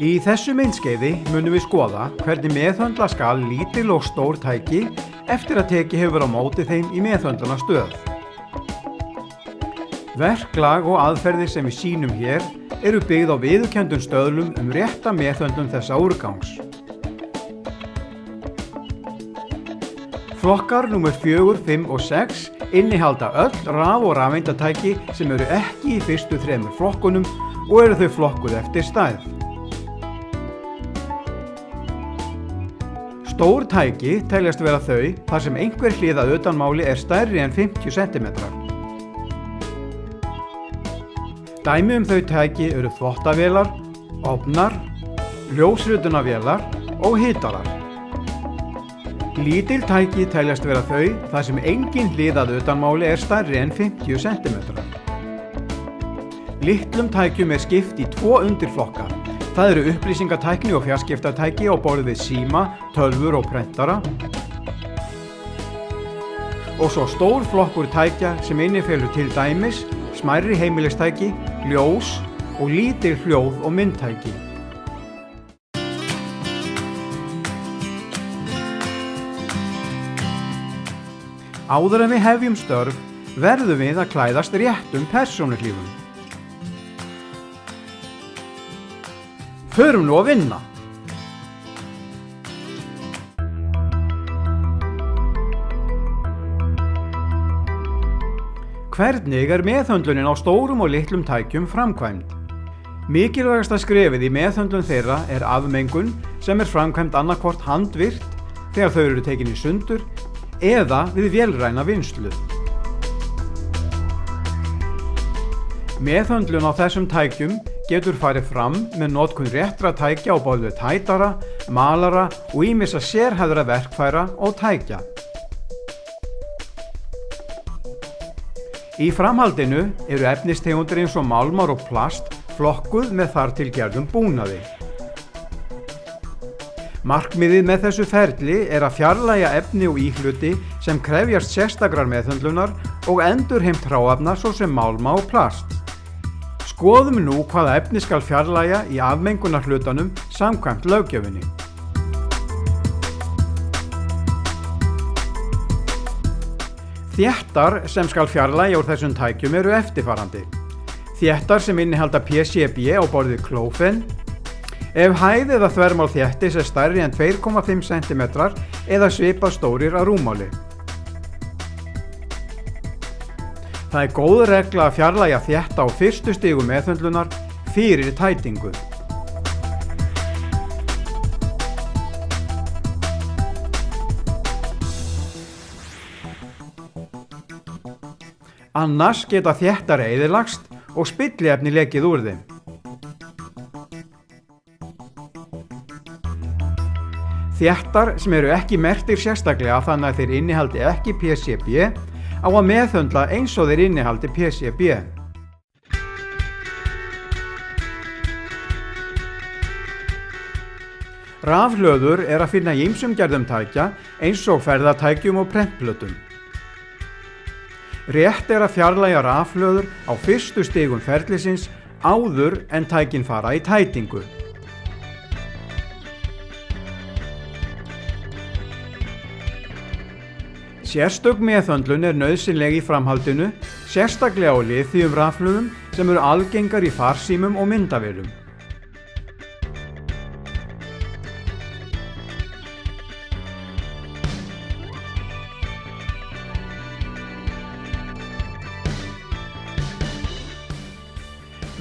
Í þessu myndskeiði munum við skoða hvernig meðhöndla skal lítil og stór tæki eftir að tekið hefur á móti þeim í meðhöndlunarstöð. Verklag og aðferðir sem við sýnum hér eru byggð á viðurkenndum stöðlum rétta meðhöndlun þessa úrgangs. Flokkar númer 4, 5 og 6 innihalda öll raf- og rafeindatæki sem eru ekki í fyrstu 3 flokkunum og eru þau flokkuð eftir stærð. Stór tæki teljast vera þau þar sem einhver hlið að utanmáli stærri en 50 cm. Dæmi þau tæki eru þvottavélar, ofnar, ljósritunavélar og hitarar. Lítil tæki teljast vera þau þar sem engin hlið að utanmáli stærri en 50 cm. Litlum tækjum skipt í 2 undirflokka. Það eru upplýsingatækni og fjarskiptatæki á borð við síma, tölvur og prentara. Og svo stór flokkur tækja sem innifelur til dæmis smærri heimilistæki, ljós og lítil hljóð- og myndtæki. Áður en við hefjum störf verðum við að klæðast réttum persónuhlífum. Förum nú að vinna! Hvernig meðhöndlunin á stórum og litlum tækjum framkvæmd? Mikilvægasta skrefið í meðhöndlun þeirra afmengun sem framkvæmd annaðhvort handvirkt þegar þau eru tekin í sundur eða við vélræna vinnslu. Meðhöndlun á þessum tækjum getur farið fram með notkun réttra tækja á borð við tætara, malara og ýmissa sérhæfðra verkfæra og tækja. Í framhaldinu eru efnistegundir eins og málmar og plast flokkuð með þar til gerðum búnaði. Markmiðið með þessu ferli að fjarlægja efni og íhluti sem krefjast sérstakrar meðhöndlunar og endurheimt hráefna svo sem málma og plast. Skoðum nú hvaða efni skal fjarlægja í afmengunarhlutanum samkvæmt löggjöfinni. Þéttar sem skal fjarlægja úr þessum tækjum eru eftirfarandi. Þéttar sem innihalda PCB á borð við klófen. Ef hæð eða þvermál þéttis stærri en 2,5 cm eða svipað stórir að rúmmáli. Það góð regla að fjarlægja þétta á fyrstu stigum meðhöndlunar fyrir tætingu. Annars geta þéttar eyðilagst og spilliefni lekið úr þeim. Þéttar sem eru ekki merktir sérstaklega þannig að þeir innihaldi ekki PCB á að meðhöndla eins og þeir innihaldi PCB. Rafhlöður að finna í ýmsum gerðum tækja eins og ferðatækjum og prentplötum. Rétt að fjarlægja rafhlöður á fyrstu stigum ferlisins áður en tækin fara í tætingu. Sérstök meðhöndlun nauðsynleg í framhaldinu, sérstaklega á lithium rafhlöðum sem eru algengar í farsímum og myndavélum.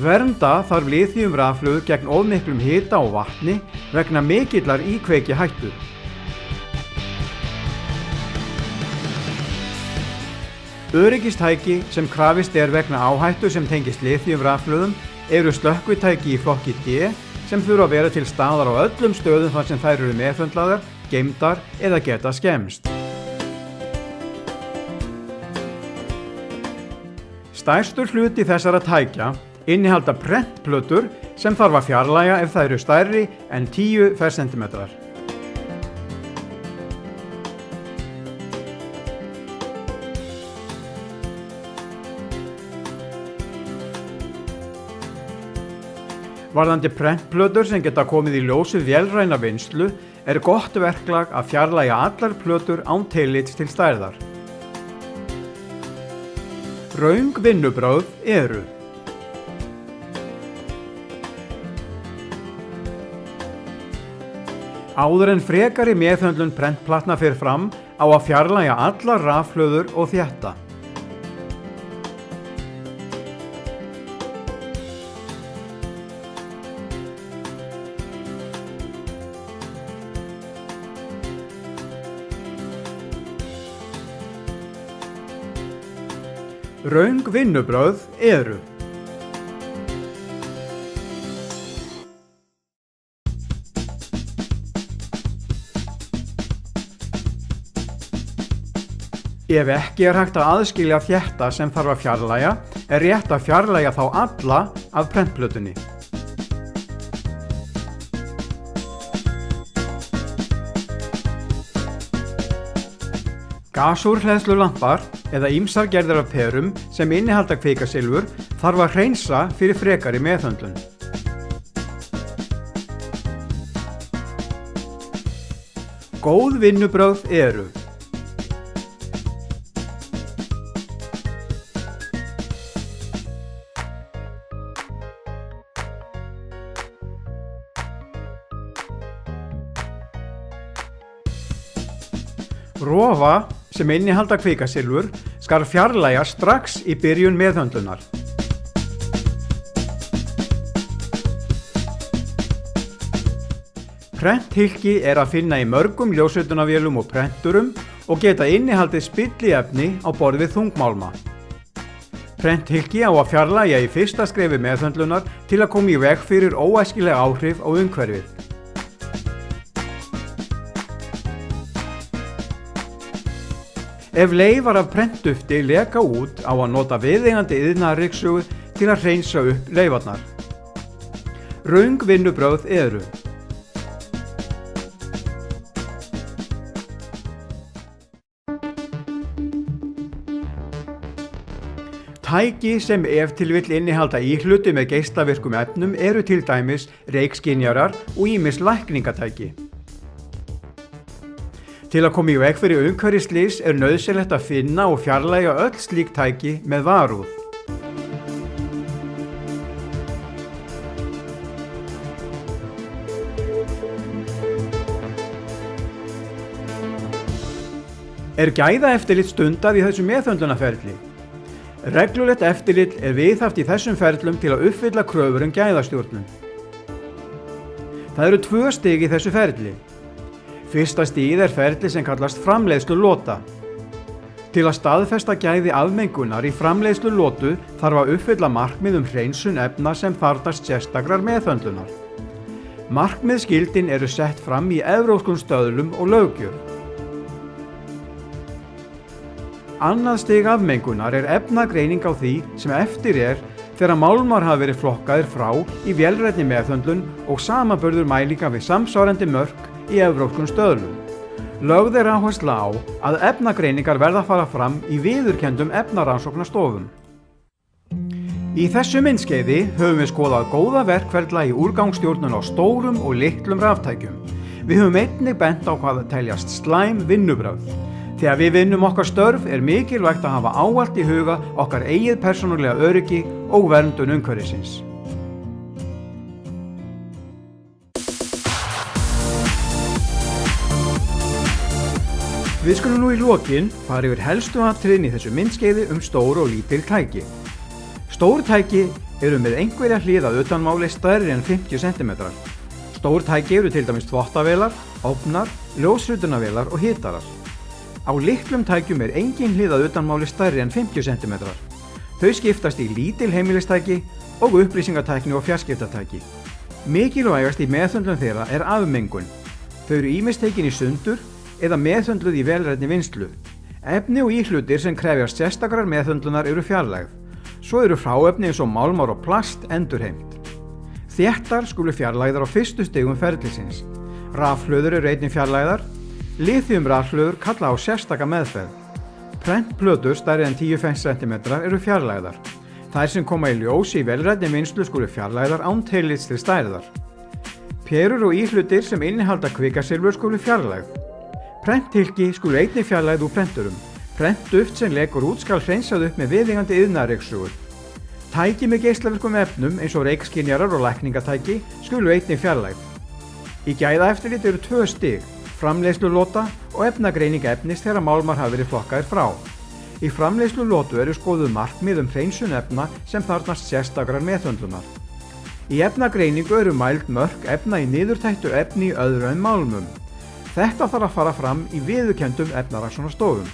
Vernda þarf lithium rafhlöður gegn of miklum hita og vatni vegna mikillar íkveikihættu. Öryggistæki sem krafist vegna áhættu sem tengist lithium rafhlöðum eru slökkvitæki í flokki D sem þurfa að vera til staðar á öllum stöðum þar sem þær eru meðhöndlaðar, geymdar eða geta skemmst. Stærstur hluti þessara tækja innihalda prentplötur sem þarf að fjarlægja ef þær eru stærri en 10 fercentimetrar. Varðandi prentplötur sem geta komið í ljós við vélræna vinnslu gott verklag að fjarlægja allar plötur án tillits til stærðar. Röng vinnubrögð eru: áður en frekari meðhöndlun prentplatna fer fram á að fjarlægja allar rafhlöður og þétta. Röng vinnubrögð eru: ef ekki hægt að aðskilja þétta sem þarf að fjarlægja, rétt að fjarlægja þá alla af prentplötunni. Gasúrhleðslulampar eða ýmsar gerðir af perum sem innihalda kvikasilfur þarf að hreinsa fyrir frekari meðhöndlun. Góð vinnubrögð eru: rofa sem innihalda kvikasilfur skal fjarlægja strax í byrjun meðhöndlunar. Prenthylki að finna í mörgum ljósritunarvélum og prenturum og geta innihaldið spilliefni á borð við þungmálma. Prenthylki á að fjarlægja í fyrsta skrefi meðhöndlunar til að koma í veg fyrir óæskileg áhrif á umhverfið. Ef leifar af prentdufti leka út á að nota viðeigandi iðnaðarryksugu til að hreinsa upp leifarnar. Röng vinnubrögð eru: tæki sem ef til vill innihalda íhluti með geislavirkum efnum til dæmis reykskynjarar og ýmis lækningatæki. Til að koma í veg fyrir umhverfisslys nauðsynlegt að finna og fjarlægja öll slík tæki með varúð. Gæðaeftirlit stundað í þessu meðhöndlunarferli? Reglulegt eftirlit viðhaft í þessum ferlum til að uppfylla kröfur gæðastjórnun. Það eru 2 stig í þessu ferli. Fyrsta stigið ferli sem kallast framleiðslulota. Til að staðfesta gæði afmengunar í framleiðslulotu þarf að uppfylla markmið hreinsun efna sem þarfnast sérstakrar meðhöndlunar. Markmiðsgildin sett fram í evrópskum stöðlum og löggjöf. Annað stig afmengunar efnagreining á því sem eftir þegar málmar hafa verið flokkaðir frá í vélrænni meðhöndlun og samanburður mælinga við samsvarandi mörk í evrópskum stöðlum. Lögð áhersla á að efnagreiningar verða að fara fram í viðurkenndum efnarannsóknarstofum. Í þessu myndskeiði höfum við skoðað góða verkferla í úrgangsstjórnun á stórum og litlum raftækjum. Við höfum einnig bent á hvað teljast slæm vinnubrögð. Þegar við vinnum okkar störf mikilvægt að hafa ávallt í huga okkar eigið persónulega öryggi og verndun umhverfisins. Við skulum nú í lokin fara yfir helstu atriðin í þessu myndskeiði stór og lítil tæki. Stór tæki með einhverja hlið að utanmáli stærri en 50 cm. Stór tæki til dæmis þvottavélar, ofnar, ljósritunarvélar og hitarar. Á litlum tækjum engin hlið að utanmáli stærri en 50 cm. Þau skiptast í lítil heimilistæki og upplýsingatækni og fjarskiptatæki. Mikilvægast í meðhöndlun þeirra afmengun. Þau ýmist tekin í sundur eða meðhöndluð í vélrænni vinnslu. Efni og íhlutir sem krefjast sérstakrar meðhöndlunar fjarlægð. Svo hráefni eins og málmar og plast endurheimt. Þéttar skulu fjarlægðar á fyrstu stigum ferlisins. Rafhlöður einnig fjarlægðar. Lithium-rafhlöður kalla á sérstaka meðferð. Prentplötur stærri en 10 cm fjarlægðar. Þær sem koma í ljós í velrænni vinnslu skulu fjarlægðar án tillits til stærðar. Perur og íhlutir sem innihalda kvikasilfur skulu fjarlægð. Prenthylki skulu einnig fjarlægð úr prenturum. Prentduft sem lekur út skal hreinsað upp með viðeigandi iðnaðarryksugur. Tæki með geislavirkum efnum eins og reykskynjarar og lækningatæki skulu einnig fjarlægð. Í gæðaeftirlit eru 2 stig, framleiðslulota og efnagreining efnis þegar málmar hafa verið flokkaðir frá. Í framleiðslulótu eru skoðuð markmið hreinsun efna sem þarfnast sérstakrar meðhöndlunar. Í efnagreiningu eru mæld mörk efna í niðurtættu efni í öðru en málmum. Þetta þarf að fara fram í viðurkenndum efnarannsóknarstofum.